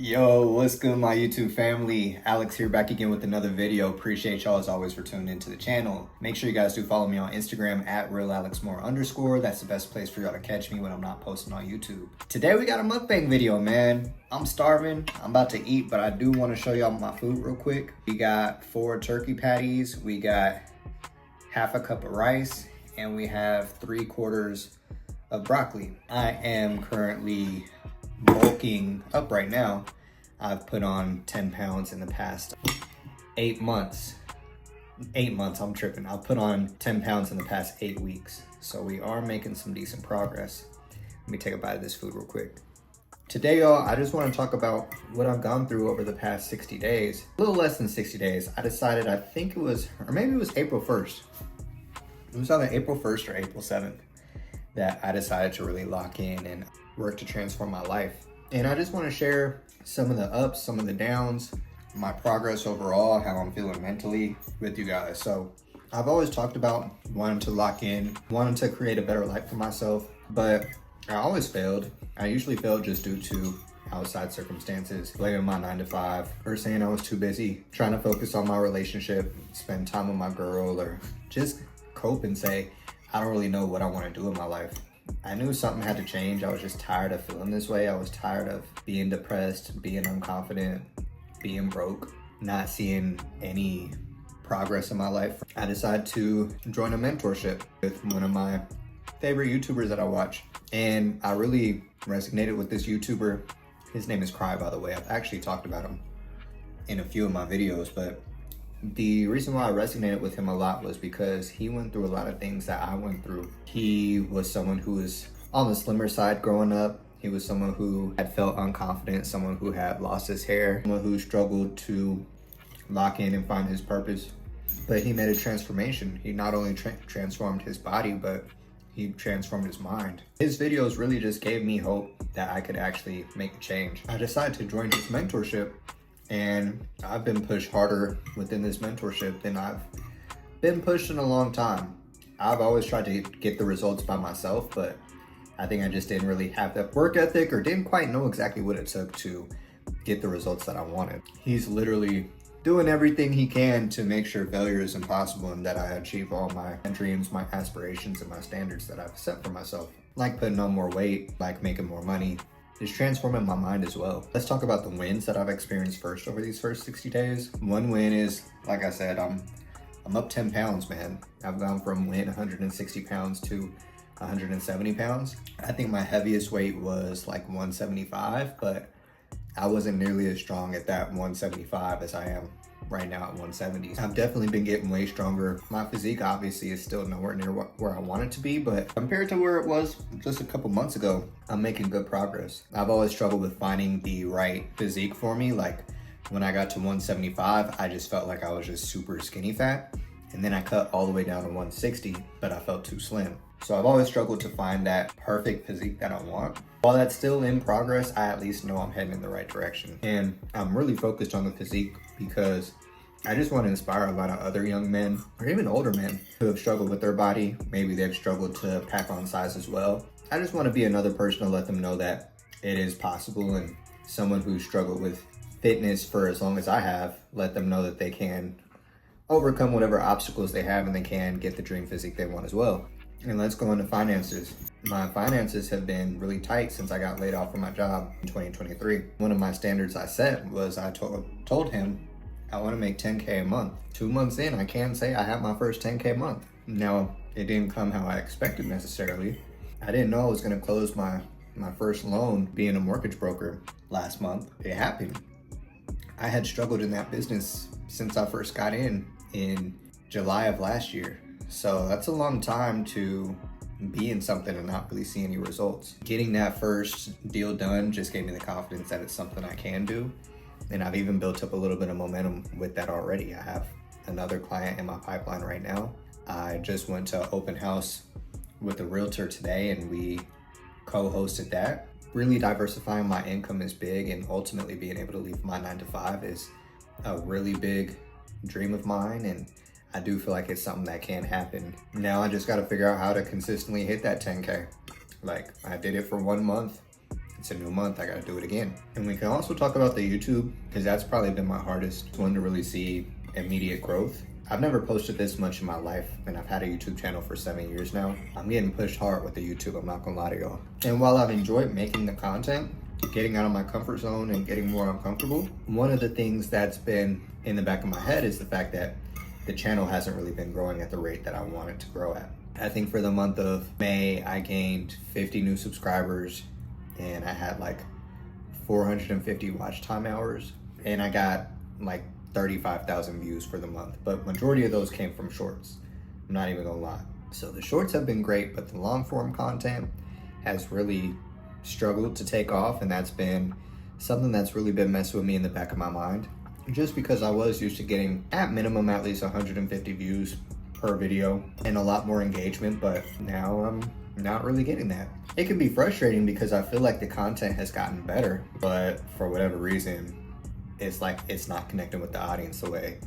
Yo, what's good, my YouTube family? Alex here, back again with another video. Appreciate y'all as always for tuning into the channel. Make sure you guys do follow me on Instagram at @realalexmore_. That's the best place for y'all to catch me when I'm not posting on YouTube. Today we got a mukbang video, man. I'm starving. I'm about to eat, but I do want to show y'all my food real quick. We got 4 turkey patties. We got half a cup of rice, and we have 3/4 of broccoli. I am currently bulking up right now. I've put on 10 pounds in the past 8 months. 8 months, I'm tripping. I've put on 10 pounds in the past 8 weeks. So we are making some decent progress. Let me take a bite of this food real quick. Today, y'all, I just want to talk about what I've gone through over the past 60 days. A little less than 60 days. I decided, I think it was, or maybe it was April 1st. It was either April 1st or April 7th that I decided to really lock in and work to transform my life. And I just want to share some of the ups, some of the downs, my progress overall, how I'm feeling mentally with you guys. So I've always talked about wanting to lock in, wanting to create a better life for myself, but I always failed. I usually failed just due to outside circumstances, blaming my 9 to 5, or saying I was too busy, trying to focus on my relationship, spend time with my girl, or just cope and say, I don't really know what I want to do in my life. I knew something had to change. I was just tired of feeling this way. I was tired of being depressed, being unconfident, being broke, not seeing any progress in my life. I decided to join a mentorship with one of my favorite YouTubers that I watch. And I really resonated with this YouTuber. His name is Cry, by the way. I've actually talked about him in a few of my videos, but the reason why I resonated with him a lot was because he went through a lot of things that I went through. He was someone who was on the slimmer side growing up. He was someone who had felt unconfident, someone who had lost his hair, someone who struggled to lock in and find his purpose. But he made a transformation. He not only transformed his body, but he transformed his mind. His videos really just gave me hope that I could actually make a change. I decided to join his mentorship, and I've been pushed harder within this mentorship than I've been pushed in a long time. I've always tried to get the results by myself, but I think I just didn't really have that work ethic, or didn't quite know exactly what it took to get the results that I wanted. He's literally doing everything he can to make sure failure is impossible and that I achieve all my dreams, my aspirations, and my standards that I've set for myself. Like putting on more weight, like making more money, is transforming my mind as well. Let's talk about the wins that I've experienced first over these first 60 days. One win is, like I said, I'm up 10 pounds, man. I've gone from weighing 160 pounds to 170 pounds. I think my heaviest weight was like 175, but I wasn't nearly as strong at that 175 as I am right now at 170. I've definitely been getting way stronger. My physique obviously is still nowhere near where I want it to be, but compared to where it was just a couple months ago, I'm making good progress. I've always struggled with finding the right physique for me. Like when I got to 175, I just felt like I was just super skinny fat. And then I cut all the way down to 160, but I felt too slim. So I've always struggled to find that perfect physique that I want. While that's still in progress, I at least know I'm heading in the right direction. And I'm really focused on the physique because I just want to inspire a lot of other young men, or even older men, who have struggled with their body. Maybe they've struggled to pack on size as well. I just want to be another person to let them know that it is possible, and someone who struggled with fitness for as long as I have, let them know that they can overcome whatever obstacles they have and they can get the dream physique they want as well. And let's go into finances. My finances have been really tight since I got laid off from my job in 2023. One of my standards I set was I told him I want to make 10K a month. 2 months in, I can say I have my first 10K month. Now, it didn't come how I expected necessarily. I didn't know I was going to close my first loan being a mortgage broker last month. It happened. I had struggled in that business since I first got in July of last year. So that's a long time to be in something and not really see any results. Getting that first deal done just gave me the confidence that it's something I can do. And I've even built up a little bit of momentum with that already. I have another client in my pipeline right now. I just went to open house with a realtor today and we co-hosted that. Really diversifying my income is big, and ultimately being able to leave my 9 to 5 is a really big dream of mine, and I do feel like it's something that can happen. Now I just got to figure out how to consistently hit that 10K. Like, I did it for 1 month. it's a new month, I gotta do it again. And we can also talk about the YouTube, because that's probably been my hardest one to really see immediate growth. I've never posted this much in my life, and I've had a YouTube channel for 7 years now. I'm getting pushed hard with the YouTube, I'm not gonna lie to y'all. And while I've enjoyed making the content, getting out of my comfort zone and getting more uncomfortable, one of the things that's been in the back of my head is the fact that the channel hasn't really been growing at the rate that I want it to grow at. I think for the month of May, I gained 50 new subscribers and I had like 450 watch time hours, and I got like 35,000 views for the month, but majority of those came from shorts. I'm not even gonna lie. So the shorts have been great, but the long form content has really struggled to take off, and that's been something that's really been messing with me in the back of my mind, just because I was used to getting at minimum at least 150 views per video and a lot more engagement, but now I'm not really getting that. It can be frustrating because I feel like the content has gotten better, but for whatever reason, it's like it's not connecting with the audience the way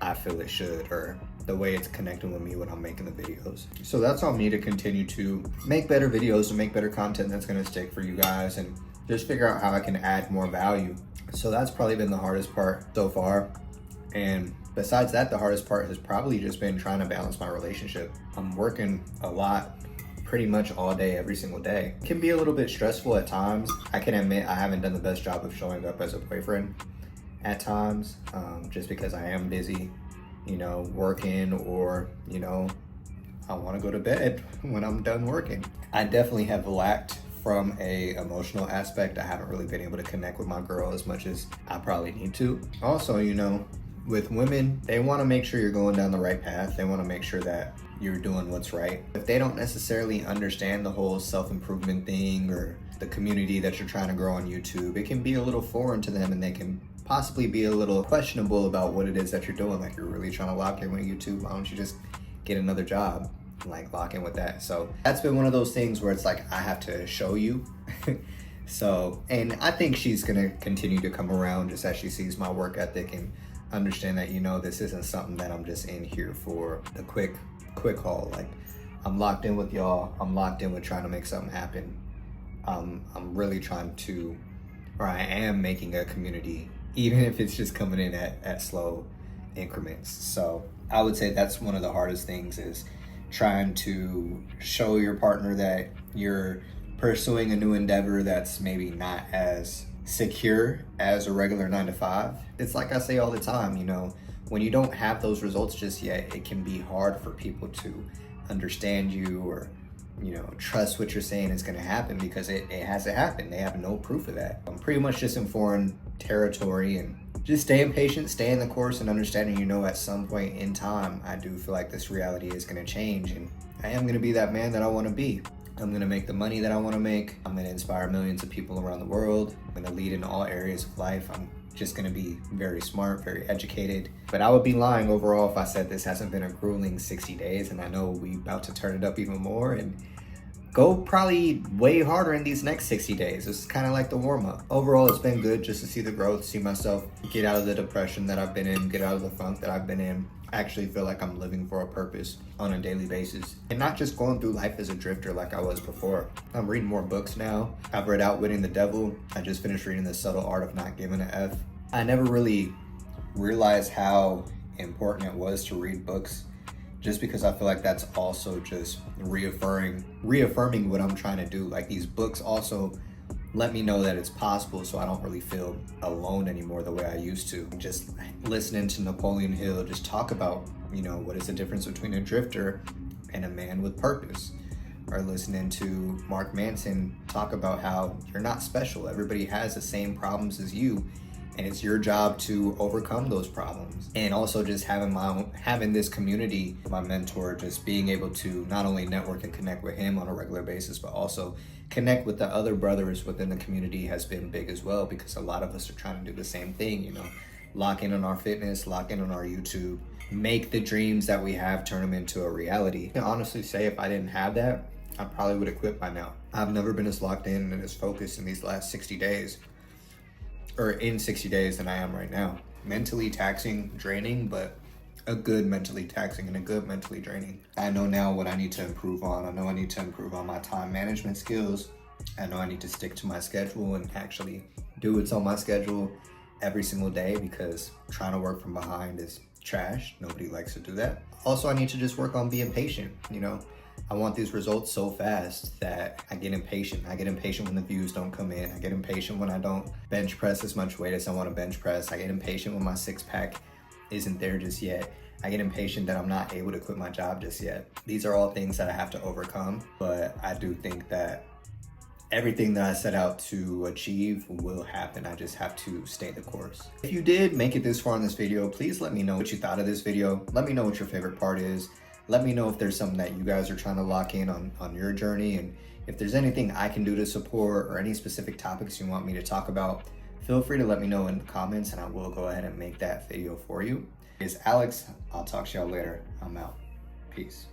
I feel it should, or the way it's connecting with me when I'm making the videos. So that's on me to continue to make better videos and make better content that's gonna stick for you guys, and just figure out how I can add more value. So that's probably been the hardest part so far. And besides that, the hardest part has probably just been trying to balance my relationship. I'm working a lot, pretty much all day, every single day. It can be a little bit stressful at times. I can admit I haven't done the best job of showing up as a boyfriend at times, just because I am busy, you know, working, or, you know, I want to go to bed when I'm done working. I definitely have lacked from a emotional aspect. I haven't really been able to connect with my girl as much as I probably need to. Also, you know, with women, they want to make sure you're going down the right path. They want to make sure that you're doing what's right. If they don't necessarily understand the whole self-improvement thing or the community that you're trying to grow on YouTube, it can be a little foreign to them, and they can possibly be a little questionable about what it is that you're doing. Like, you're really trying to lock in with YouTube, why don't you just get another job, like lock in with that? So that's been one of those things where it's like, I have to show you. So, and I think she's gonna continue to come around just as she sees my work ethic and understand that, you know, this isn't something that I'm just in here for the quick haul. Like, I'm locked in with y'all. I'm locked in with trying to make something happen. I'm really trying to, or I am making a community, even if it's just coming in at slow increments. So I would say that's one of the hardest things, is trying to show your partner that you're pursuing a new endeavor that's maybe not as secure as a regular 9-to-5. It's like I say all the time, you know, when you don't have those results just yet, it can be hard for people to understand you, or, you know, trust what you're saying is going to happen, because it hasn't happened. They have no proof of that. I'm pretty much just in foreign territory, and just staying patient, staying the course, and understanding, you know, at some point in time, I do feel like this reality is going to change, and I am going to be that man that I want to be. I'm going to make the money that I want to make. I'm going to inspire millions of people around the world. I'm going to lead in all areas of life. I'm just going to be very smart, very educated. But I would be lying overall if I said this hasn't been a grueling 60 days, and I know we about to turn it up even more and go probably way harder in these next 60 days. This is kind of like the warm-up. Overall, it's been good just to see the growth, see myself get out of the depression that I've been in, get out of the funk that I've been in. I actually feel like I'm living for a purpose on a daily basis, and not just going through life as a drifter like I was before. I'm reading more books now. I've read Outwitting the Devil. I just finished reading The Subtle Art of Not Giving an F. I never really realized how important it was to read books, just because I feel like that's also just reaffirming what I'm trying to do. Like, these books also let me know that it's possible, so I don't really feel alone anymore the way I used to. Just listening to Napoleon Hill just talk about, you know, what is the difference between a drifter and a man with purpose, or listening to Mark Manson talk about how you're not special. Everybody has the same problems as you, and it's your job to overcome those problems. And also just having this community, my mentor, just being able to not only network and connect with him on a regular basis, but also connect with the other brothers within the community has been big as well, because a lot of us are trying to do the same thing, you know, lock in on our fitness, lock in on our YouTube, make the dreams that we have, turn them into a reality. I can honestly say, if I didn't have that, I probably would have quit by now. I've never been as locked in and as focused in these last 60 days, or in 60 days, than I am right now. Mentally taxing, draining, but a good mentally taxing and a good mentally draining. I know now what I need to improve on. I know I need to improve on my time management skills. I know I need to stick to my schedule and actually do what's on my schedule every single day, because trying to work from behind is trash. Nobody likes to do that. Also, I need to just work on being patient. You know, I want these results so fast that I get impatient. I get impatient when the views don't come in. I get impatient when I don't bench press as much weight as I want to bench press. I get impatient when my six pack isn't there just yet. I get impatient that I'm not able to quit my job just yet. These are all things that I have to overcome, but I do think that everything that I set out to achieve will happen. I just have to stay the course. If you did make it this far in this video, please let me know what you thought of this video. Let me know what your favorite part is. Let me know if there's something that you guys are trying to lock in on your journey, and if there's anything I can do to support or any specific topics you want me to talk about, feel free to let me know in the comments and I will go ahead and make that video for you. It's Alex. I'll talk to y'all later. I'm out. Peace.